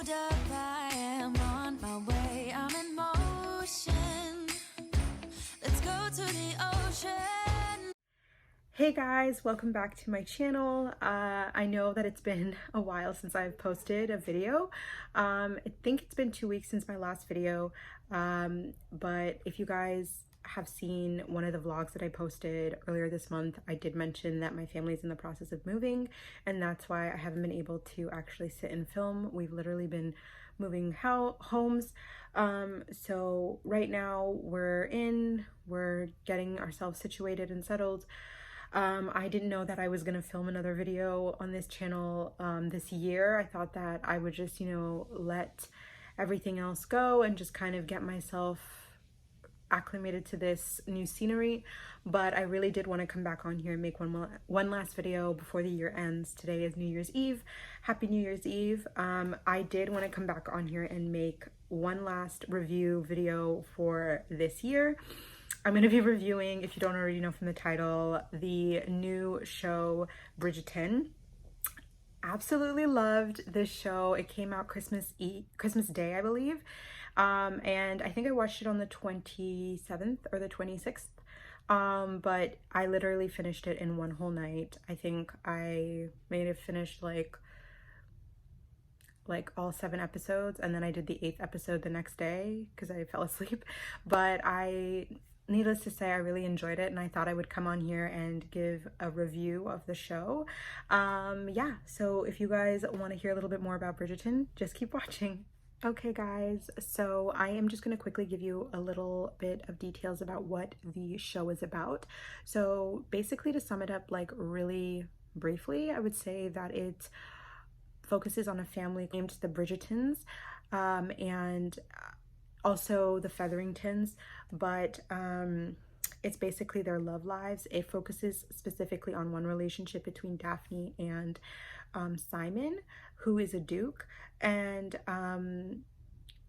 up, I am on my way. I'm in motion. Let's go to the ocean. Hey guys, welcome back to my channel. I know that it's been a while since I've posted a video. I think it's been 2 weeks since my last video, but if you guys have seen one of the vlogs that I posted earlier this month, I did mention that my family's in the process of moving, and that's why I haven't been able to actually sit and film. We've literally been moving homes. So right now we're getting ourselves situated and settled. I didn't know that I was gonna film another video on this channel this year. I thought that I would just, let everything else go and just kind of get myself acclimated to this new scenery, but I really did want to come back on here and make one last video before the year ends. Today is New Year's Eve. Happy New Year's Eve. I did want to come back on here and make one last review video for this year. I'm going to be reviewing, if you don't already know from the title, the new show Bridgerton. Absolutely loved this show. It came out Christmas Day, I believe. And I think I watched it on the 27th or the 26th. But I literally finished it in one whole night. I think I may have finished like all 7 episodes, and then I did the 8th episode the next day because I fell asleep. But needless to say, I really enjoyed it, and I thought I would come on here and give a review of the show. Yeah, so if you guys want to hear a little bit more about Bridgerton, just keep watching. Okay guys, so I am just going to quickly give you a little bit of details about what the show is about. So basically, to sum it up like really briefly, I would say that it focuses on a family named the Bridgertons, and also the Featheringtons, but it's basically their love lives. It focuses specifically on one relationship between Daphne and Simon, who is a duke, and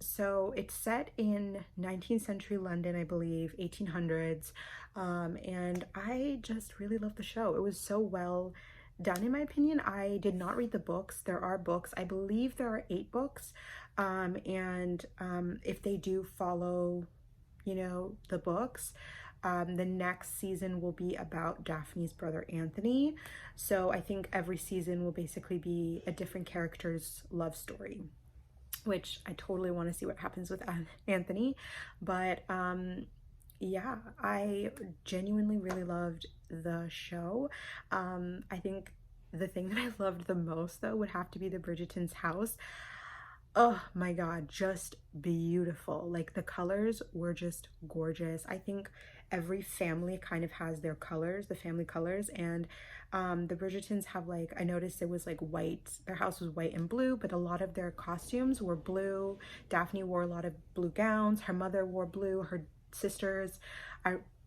so it's set in 19th century London, I believe, 1800s, and I just really love the show. It was so well done, in my opinion. I did not read the books. There are books. I believe there are 8 books, and if they do follow, the books, the next season will be about Daphne's brother Anthony. So I think every season will basically be a different character's love story, which I totally want to see what happens with Anthony. But yeah, I genuinely really loved the show. I think the thing that I loved the most, though, would have to be the Bridgerton's house. Oh my god, just beautiful. Like, the colors were just gorgeous. I think every family kind of has their colors, the family colors, and the Bridgertons have, like, I noticed it was like white. Their house was white and blue, but a lot of their costumes were blue. Daphne wore a lot of blue gowns. Her mother wore blue. Her sisters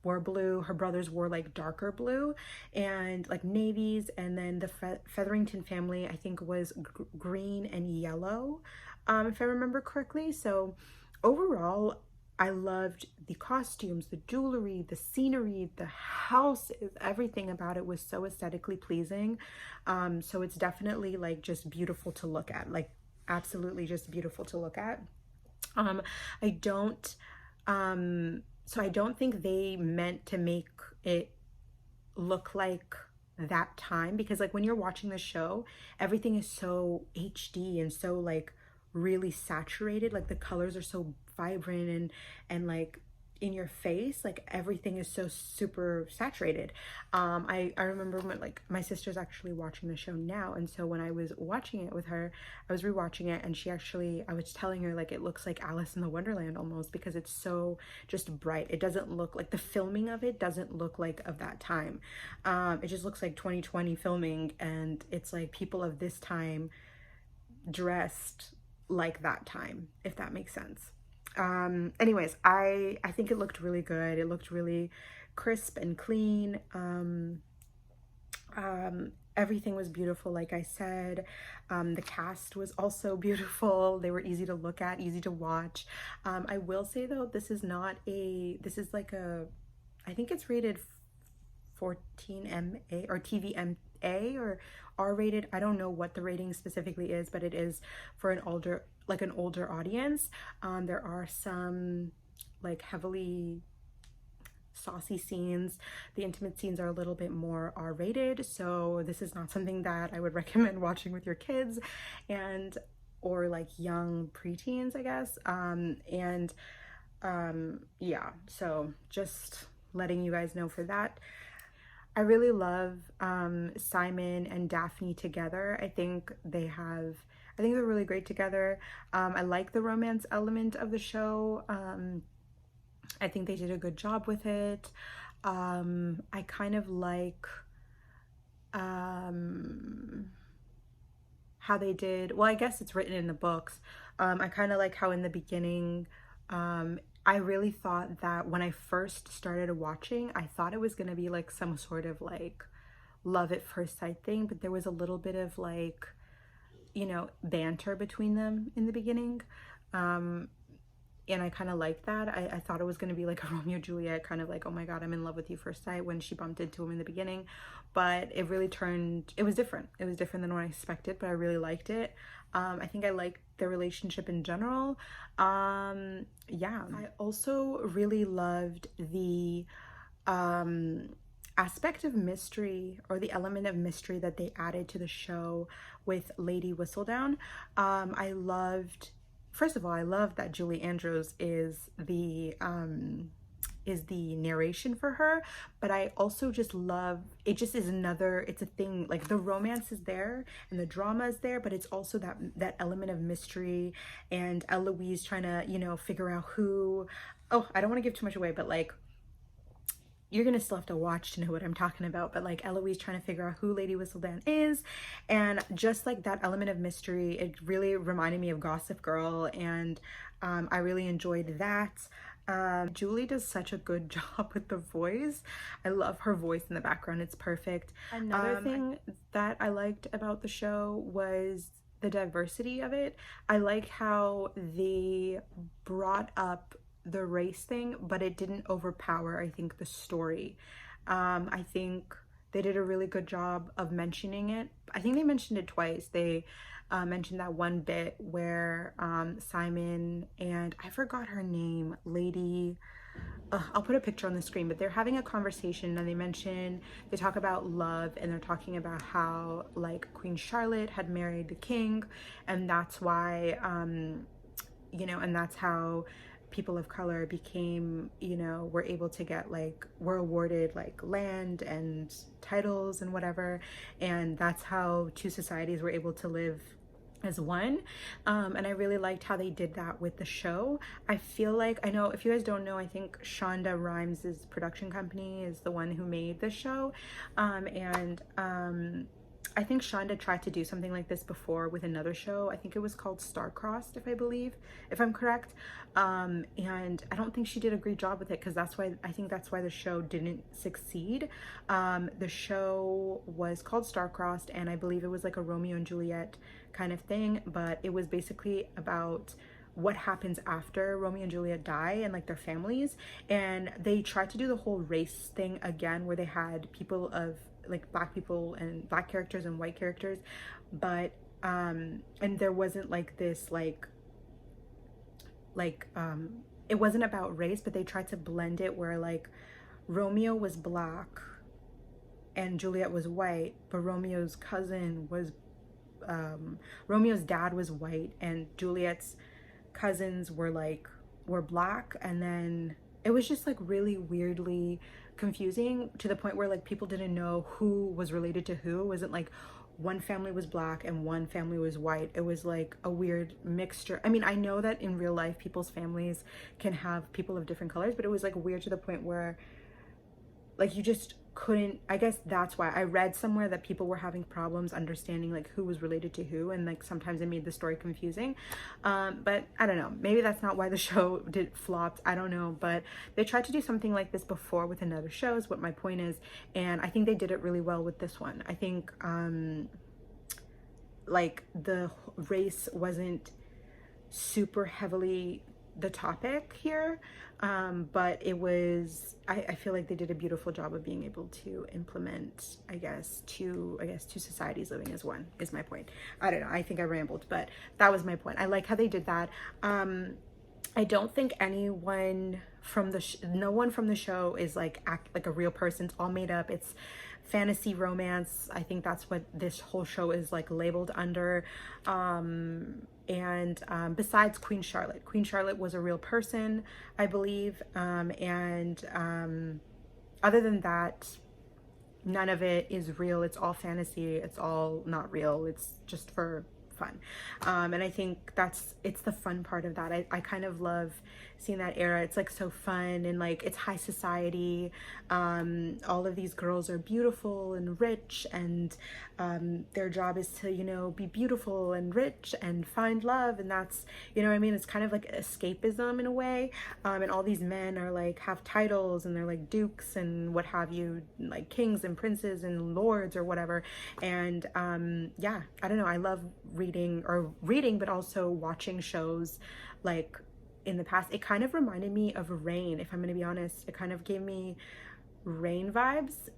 wore blue. Her brothers wore like darker blue and like navies, and then the Featherington family, I think, was green and yellow, if I remember correctly. So overall, I loved the costumes, the jewelry, the scenery, the houses. Everything about it was so aesthetically pleasing. So it's definitely like just beautiful to look at, like absolutely just beautiful to look at. So I don't think they meant to make it look like that time, because like when you're watching the show, everything is so HD and so like really saturated. Like the colors are so vibrant and like in your face, like everything is so super saturated. I remember when, like, my sister's actually watching the show now, and so when I was watching it with her, I was rewatching it, and I was telling her like it looks like Alice in the Wonderland almost, because it's so just bright. It doesn't look like, the filming of it doesn't look like of that time. It just looks like 2020 filming, and it's like people of this time dressed like that time, if that makes sense. Anyways, I think it looked really good. It looked really crisp and clean. Everything was beautiful, like I said. The cast was also beautiful. They were easy to look at, easy to watch. I will say though, this is like I think it's rated 14MA or TVMA or R-rated. I don't know what the rating specifically is, but it is for an older audience. There are some like heavily saucy scenes. The intimate scenes are a little bit more R-rated, so this is not something that I would recommend watching with your kids and or like young preteens, I guess. Yeah, so just letting you guys know for that. I really love Simon and Daphne together. I think they're really great together. I like the romance element of the show. I think they did a good job with it. I kind of like how they did, well, I guess it's written in the books. I kind of like how in the beginning, I really thought that when I first started watching, I thought it was going to be like some sort of like love at first sight thing, but there was a little bit of like, you know, banter between them in the beginning. And I kind of liked that. I thought it was going to be like a Romeo and Juliet, kind of like, oh my God, I'm in love with you first sight, when she bumped into him in the beginning. But it really it was different. It was different than what I expected, but I really liked it. I think I liked the relationship in general. Yeah. I also really loved the aspect of mystery, or the element of mystery that they added to the show with Lady Whistledown. First of all, I love that Julie Andrews is the narration for her, but I also just love, it just is it's a thing, like the romance is there and the drama is there, but it's also that element of mystery and Eloise trying to, you know, figure out I don't want to give too much away, but like, you're gonna still have to watch to know what I'm talking about, but like Eloise trying to figure out who Lady Whistledown is, and just like that element of mystery, it really reminded me of Gossip Girl, and I really enjoyed that. Julie does such a good job with the voice. I love her voice in the background, it's perfect. Another thing that I liked about the show was the diversity of it. I like how they brought up the race thing, but it didn't overpower, I think, the story. I think they did a really good job of mentioning it. I think they mentioned it twice. They mentioned that one bit where Simon and, I forgot her name, I'll put a picture on the screen, but they're having a conversation and they talk about love, and they're talking about how like Queen Charlotte had married the king, and that's why you know, and that's how people of color became, you know, were able to get like, were awarded like land and titles and whatever, and that's how two societies were able to live as one. And I really liked how they did that with the show. I feel like, I know if you guys don't know, I think Shonda Rhimes' production company is the one who made the show, I think Shonda tried to do something like this before with another show. I think it was called Star-Crossed, if I'm correct. And I don't think she did a great job with it, because I think that's why the show didn't succeed. The show was called Star-Crossed, and I believe it was like a Romeo and Juliet kind of thing, but it was basically about what happens after Romeo and Juliet die and like their families. And they tried to do the whole race thing again, where they had people of like black people and black characters and white characters, but and there wasn't like this it wasn't about race, but they tried to blend it where like Romeo was black and Juliet was white, but Romeo's dad was white and Juliet's cousins were black, and then it was just like really weirdly confusing, to the point where like people didn't know who was related to who. It wasn't like one family was black and one family was white. It was like a weird mixture. I mean, I know that in real life people's families can have people of different colors, but it was like weird to the point where like you just couldn't. I guess that's why I read somewhere that people were having problems understanding like who was related to who, and like sometimes it made the story confusing. But I don't know, maybe that's not why the show flopped, I don't know, but they tried to do something like this before with another show is what my point is, and I think they did it really well with this one. I think like the race wasn't super heavily the topic here, but it was, I feel like they did a beautiful job of being able to implement, I guess two societies living as one, is my point. I don't know, I think I rambled, but that was my point. I like how they did that. I don't think anyone from the no one from the show is like act like a real person. It's all made up. It's fantasy romance. I think that's what this whole show is like labeled under. Besides Queen Charlotte was a real person, I believe. Other than that, none of it is real. It's all fantasy. It's all not real. It's just for fun. And I think it's the fun part of that. I kind of love seeing that era. It's like so fun, and like it's high society. All of these girls are beautiful and rich, and their job is to, you know, be beautiful and rich and find love, and that's, you know what I mean? It's kind of like escapism in a way. And all these men are like, have titles, and they're like dukes and what have you, like kings and princes and lords or whatever. And yeah, I don't know, I love reading, but also watching shows like in the past. It kind of reminded me of Rain, if I'm gonna be honest. It kind of gave me Rain vibes,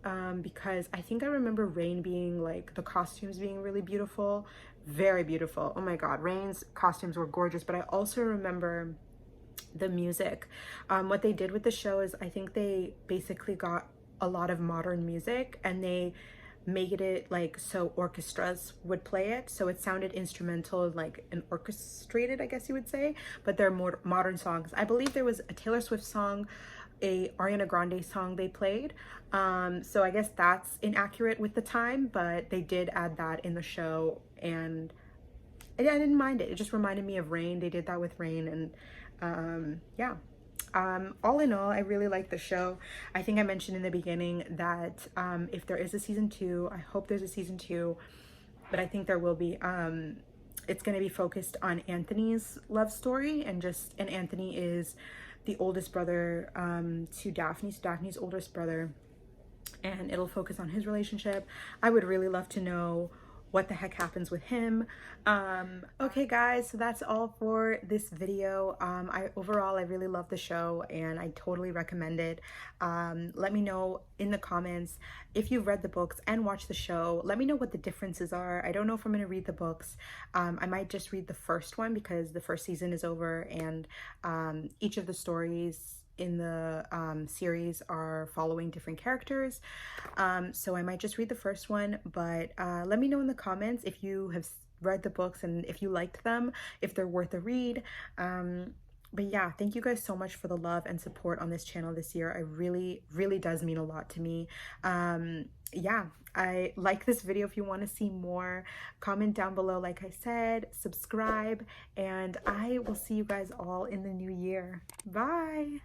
because I think I remember Rain being like, the costumes being really beautiful, very beautiful. Oh my god, Rain's costumes were gorgeous. But I also remember the music. What they did with the show is, I think they basically got a lot of modern music and they made it like so orchestras would play it, so it sounded instrumental, like an orchestrated, I guess you would say, but they're more modern songs. I believe there was a Taylor Swift song, a Ariana Grande song they played, so I guess that's inaccurate with the time, but they did add that in the show, and I didn't mind it. It just reminded me of Rain. They did that with Rain, and yeah. All in all, I really like the show. I think I mentioned in the beginning that if there is a season 2, I hope there's a season 2, but I think there will be. It's going to be focused on Anthony's love story, and Anthony is the oldest brother to Daphne, so Daphne's oldest brother, and it'll focus on his relationship. I would really love to know what the heck happens with him. Okay guys, so that's all for this video. Overall I really love the show and I totally recommend it. Let me know in the comments if you've read the books and watched the show. Let me know what the differences are. I don't know if I'm going to read the books. I might just read the first one because the first season is over, and each of the stories in the series are following different characters, so I might just read the first one. But let me know in the comments if you have read the books and if you liked them, if they're worth a read. But yeah, thank you guys so much for the love and support on this channel this year. It really does mean a lot to me. Yeah, I like this video. If you want to see more, comment down below, like I said, subscribe, and I will see you guys all in the new year. Bye.